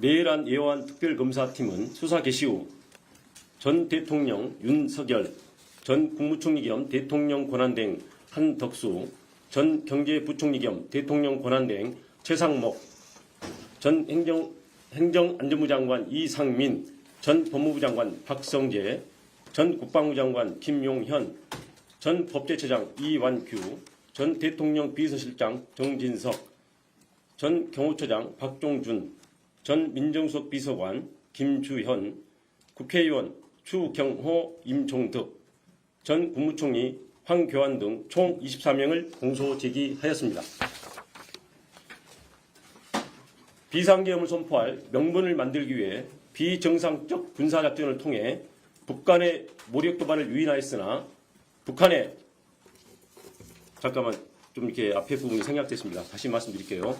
내란 예호안 특별검사팀은 수사 개시 후 전 대통령 윤석열, 전 국무총리 겸 대통령 권한대행 한덕수, 전 경제부총리 겸 대통령 권한대행 최상목, 전 행정안전부 장관 이상민, 전 법무부 장관 박성재, 전 국방부 장관 김용현, 전 법제처장 이완규, 전 대통령 비서실장 정진석, 전 경호처장 박종준, 전 민정수석 비서관 김주현, 국회의원 추경호, 임종득, 전 국무총리 황교안 등 총 24명을 공소 제기하였습니다. 비상계엄을 선포할 명분을 만들기 위해 비정상적 군사작전을 통해 북한의 모력 도발을 유인하였으나 북한의 잠깐만 좀 이렇게 앞에 부분이 생략됐습니다. 다시 말씀드릴게요.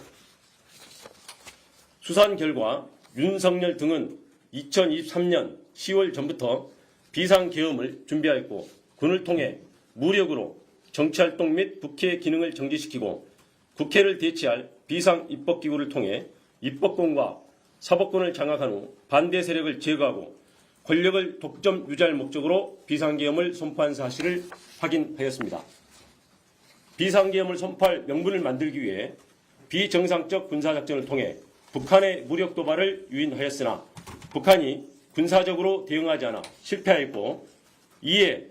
수사한 결과 윤석열 등은 2023년 10월 전부터 비상계엄을 준비하였고 군을 통해 무력으로 정치활동 및 국회 기능을 정지시키고 국회를 대체할 비상입법기구를 통해 입법권과 사법권을 장악한 후 반대 세력을 제거하고 권력을 독점 유지할 목적으로 비상계엄을 선포한 사실을 확인하였습니다. 비상계엄을 선포할 명분을 만들기 위해 비정상적 군사작전을 통해 북한의 무력 도발을 유인하였으나 북한이 군사적으로 대응하지 않아 실패하였고 이에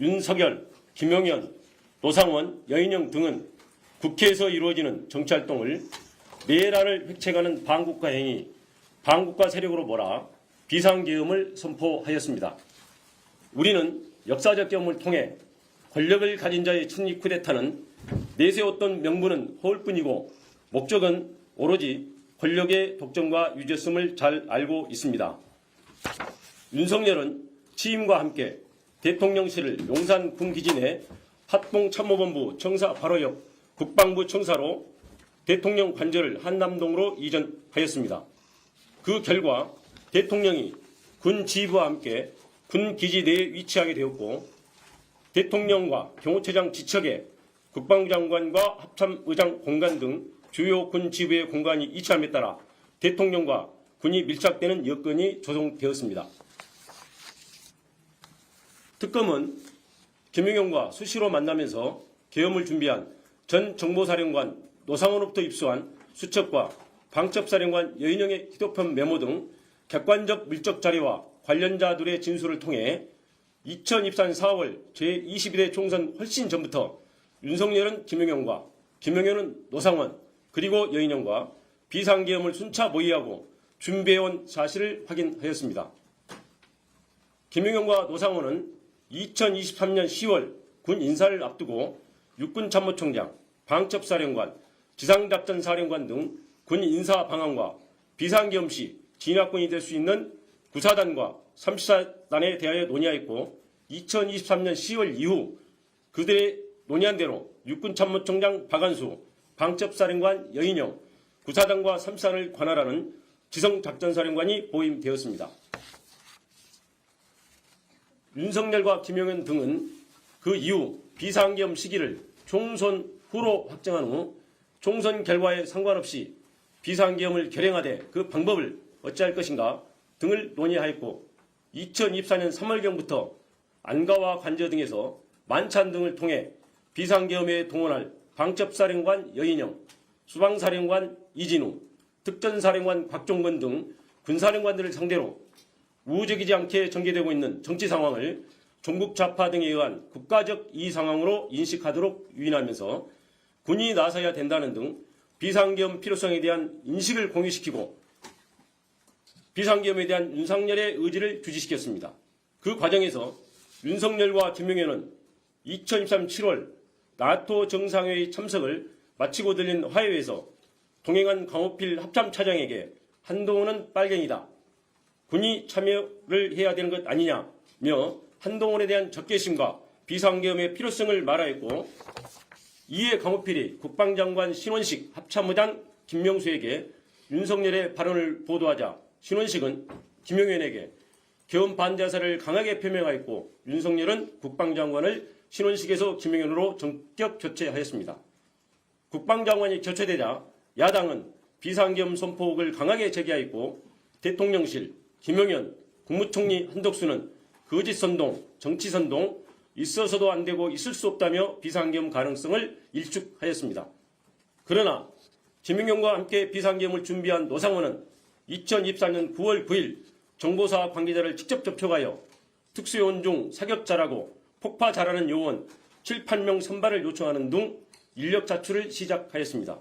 윤석열, 김용현, 노상원, 여인영 등은 국회에서 이루어지는 정치활동을 내란을 획책하는 반국가 행위, 반국가 세력으로 몰아 비상계엄을 선포하였습니다. 우리는 역사적 경험을 통해 권력을 가진 자의 측리 쿠데타는 내세웠던 명분은 허울뿐이고 목적은 오로지 권력의 독점과 유죄성을 잘 알고 있습니다. 윤석열은 취임과 함께 대통령실을 용산 군기지 내 합동참모본부 청사 바로 옆 국방부 청사로 대통령 관저를 한남동으로 이전하였습니다. 그 결과 대통령이 군 지휘부와 함께 군 기지 내에 위치하게 되었고 대통령과 경호처장 지척에 국방부 장관과 합참의장 공간 등 주요 군 지휘부의 공간이 이치함에 따라 대통령과 군이 밀착되는 여건이 조성되었습니다. 특검은 김용현과 수시로 만나면서 계엄을 준비한 전 정보사령관 노상원으로부터 입수한 수첩과 방첩사령관 여인영의 휴대폰 메모 등 객관적 물적 자료와 관련자들의 진술을 통해 2024년 4월 제22대 총선 훨씬 전부터 윤석열은 김용현과 김용현은 노상원 그리고 여인영과 비상계엄을 순차 모의하고 준비해온 사실을 확인하였습니다. 김용현과 노상원은 2023년 10월 군 인사를 앞두고 육군참모총장, 방첩사령관, 지상작전사령관 등 군 인사 방안과 비상계엄 시 진압군이 될 수 있는 구사단과 34단에 대하여 논의하였고 2023년 10월 이후 그들의 논의한 대로 육군참모총장 박안수, 방첩사령관 여인영, 구사단과 34단을 관할하는 지성작전사령관이 보임되었습니다. 윤석열과 김용현 등은 그 이후 비상계엄 시기를 총선 후로 확정한 후 총선 결과에 상관없이 비상계엄을 결행하되 그 방법을 어찌할 것인가 등을 논의하였고 2024년 3월경부터 안가와 관저 등에서 만찬 등을 통해 비상계엄에 동원할 방첩사령관 여인영, 수방사령관 이진우, 특전사령관 곽종건 등 군사령관들을 상대로 우호적이지 않게 전개되고 있는 정치 상황을 종북 좌파 등에 의한 국가적 이의 상황으로 인식하도록 유인하면서 군이 나서야 된다는 등 비상계엄 필요성에 대한 인식을 공유시키고 비상계엄에 대한 윤석열의 의지를 주지시켰습니다. 그 과정에서 윤석열과 김용현은 2023년 7월 나토 정상회의 참석을 마치고 들린 화해회에서 동행한 강호필 합참차장에게 한동훈은 빨갱이다. 군이 참여를 해야 되는 것 아니냐며 한동훈에 대한 적개심과 비상계엄의 필요성을 말하였고 이에 강호필이 국방장관 신원식 합참의장 김명수에게 윤석열의 발언을 보도하자 신원식은 김용현에게 계엄 반대 의사를 강하게 표명하였고 윤석열은 국방장관을 신원식에서 김용현으로 전격 교체하였습니다. 국방장관이 교체되자 야당은 비상계엄 선포를 강하게 제기하였고 대통령실, 김용현, 국무총리 한덕수는 거짓선동, 정치선동, 있어서도 안 되고 있을 수 없다며 비상계엄 가능성을 일축하였습니다. 그러나 김용현과 함께 비상계엄을 준비한 노상원은 2024년 9월 9일 정보사 관계자를 직접 접촉하여 특수요원 중 사격 잘하고 폭파 잘하는 요원 7, 8명 선발을 요청하는 등 인력 자출을 시작하였습니다.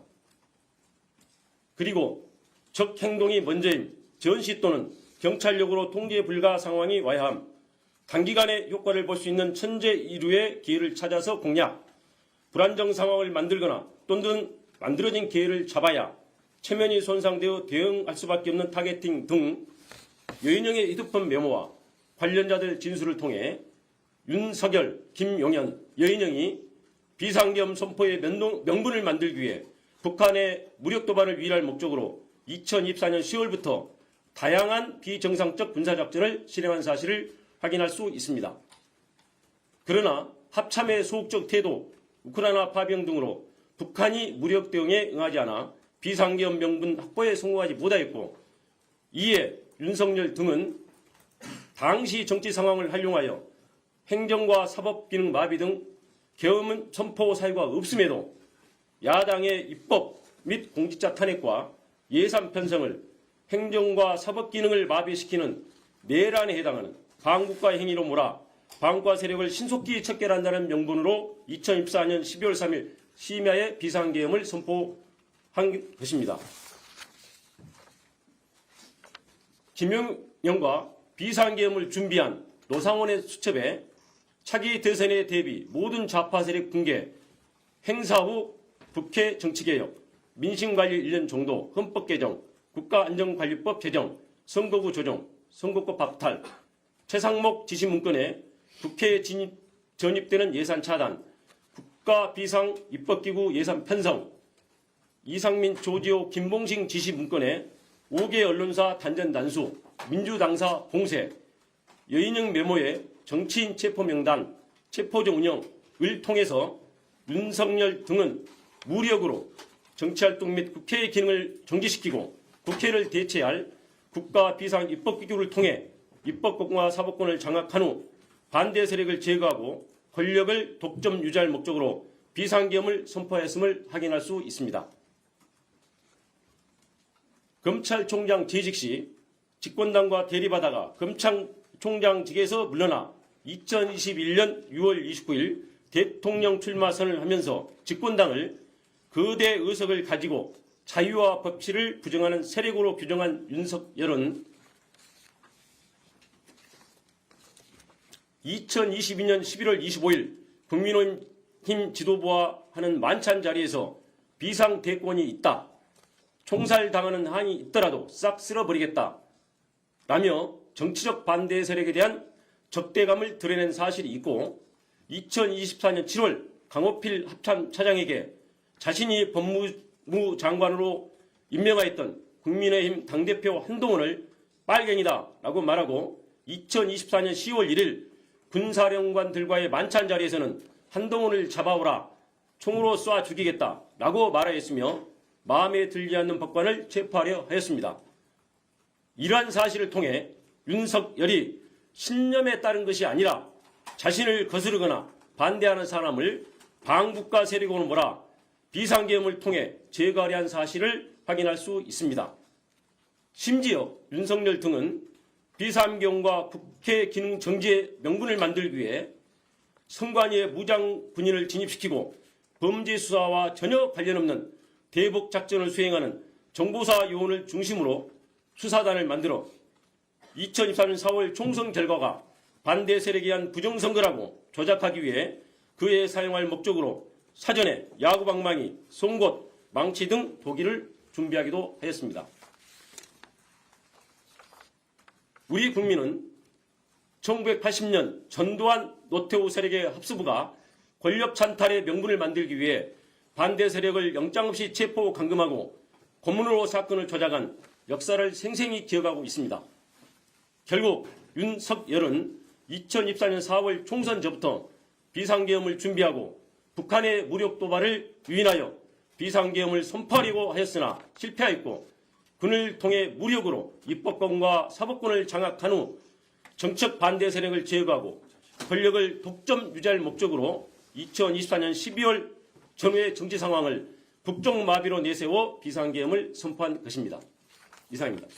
그리고 적 행동이 먼저인 전시 또는 경찰력으로 통제 불가 상황이 와야 함, 단기간에 효과를 볼 수 있는 천재 이루의 기회를 찾아서 공략, 불안정 상황을 만들거나 또는 만들어진 기회를 잡아야 체면이 손상되어 대응할 수밖에 없는 타겟팅 등 여인영의 휴대폰 메모와 관련자들 진술을 통해 윤석열, 김용현, 여인영이 비상계엄 선포의 명분을 만들기 위해 북한의 무력 도발을 위할 목적으로 2024년 10월부터 다양한 비정상적 군사작전을 실행한 사실을 확인할 수 있습니다. 그러나 합참의 소극적 태도, 우크라이나 파병 등으로 북한이 무력 대응에 응하지 않아 비상계엄 명분 확보에 성공하지 못하였고, 이에 윤석열 등은 당시 정치 상황을 활용하여 행정과 사법 기능 마비 등 계엄 선포 사유가 없음에도 야당의 입법 및 공직자 탄핵과 예산 편성을 행정과 사법 기능을 마비시키는 내란에 해당하는 반국가 행위로 몰아 반국가 세력을 신속히 척결한다는 명분으로 2024년 12월 3일 심야에 비상계엄을 선포한 것입니다. 김용현과 비상계엄을 준비한 노상원의 수첩에 차기 대선에 대비 모든 좌파 세력 붕괴, 행사 후 국회 정치개혁, 민심관리 1년 정도, 헌법 개정, 국가안전관리법 제정, 선거구 조정, 선거법 박탈, 최상목 지시 문건에 국회에 전입되는 예산 차단, 국가비상 입법기구 예산 편성, 이상민, 조지호, 김봉식 지시 문건에 5개 언론사 단전 단수, 민주당사 봉쇄, 여인영 메모에 정치인 체포 명단, 체포정 운영을 통해서 윤석열 등은 무력으로 정치활동 및 국회의 기능을 정지시키고 국회를 대체할 국가비상입법기구를 통해 입법권과 사법권을 장악한 후 반대 세력을 제거하고 권력을 독점 유지할 목적으로 비상계엄을 선포했음을 확인할 수 있습니다. 검찰총장 재직 시 집권당과 대립하다가 검찰총장직에서 물러나 2021년 6월 29일 대통령 출마 선언을 하면서 집권당을 거대 의석을 가지고 자유와 법치를 부정하는 세력으로 규정한 윤석열은 2022년 11월 25일 국민의힘 지도부와 하는 만찬 자리에서 비상대권이 있다, 총살당하는 한이 있더라도 싹 쓸어버리겠다 라며 정치적 반대 세력에 대한 적대감을 드러낸 사실이 있고, 2024년 7월 강호필 합참차장에게 자신이 법무부 장관으로 임명하였던 국민의힘 당대표 한동훈을 빨갱이다 라고 말하고, 2024년 10월 1일 군사령관들과의 만찬 자리에서는 한동훈을 잡아오라, 총으로 쏴 죽이겠다 라고 말하였으며 마음에 들지 않는 법관을 체포하려 하였습니다. 이러한 사실을 통해 윤석열이 신념에 따른 것이 아니라 자신을 거스르거나 반대하는 사람을 반국가 세력으로 몰아 비상계엄을 통해 제거하려 한 사실을 확인할 수 있습니다. 심지어 윤석열 등은 비상계엄과 국회 기능 정지의 명분을 만들기 위해 선관위에 무장 군인을 진입시키고 범죄 수사와 전혀 관련 없는 대북 작전을 수행하는 정보사 요원을 중심으로 수사단을 만들어 2024년 4월 총선 결과가 반대 세력에 의한 부정선거라고 조작하기 위해 그에 사용할 목적으로 사전에 야구방망이, 송곳, 망치 등 도기를 준비하기도 하였습니다. 우리 국민은 1980년 전두환 노태우 세력의 합수부가 권력 찬탈의 명분을 만들기 위해 반대 세력을 영장 없이 체포 감금하고 고문으로 사건을 조작한 역사를 생생히 기억하고 있습니다. 결국 윤석열은 2024년 4월 총선 전부터 비상계엄을 준비하고 북한의 무력 도발을 유인하여 비상계엄을 선포하려고 하였으나 실패하였고, 군을 통해 무력으로 입법권과 사법권을 장악한 후 정책 반대 세력을 제거하고 권력을 독점 유지할 목적으로 2024년 12월 전후의 정치 상황을 국정마비로 내세워 비상계엄을 선포한 것입니다. 이상입니다.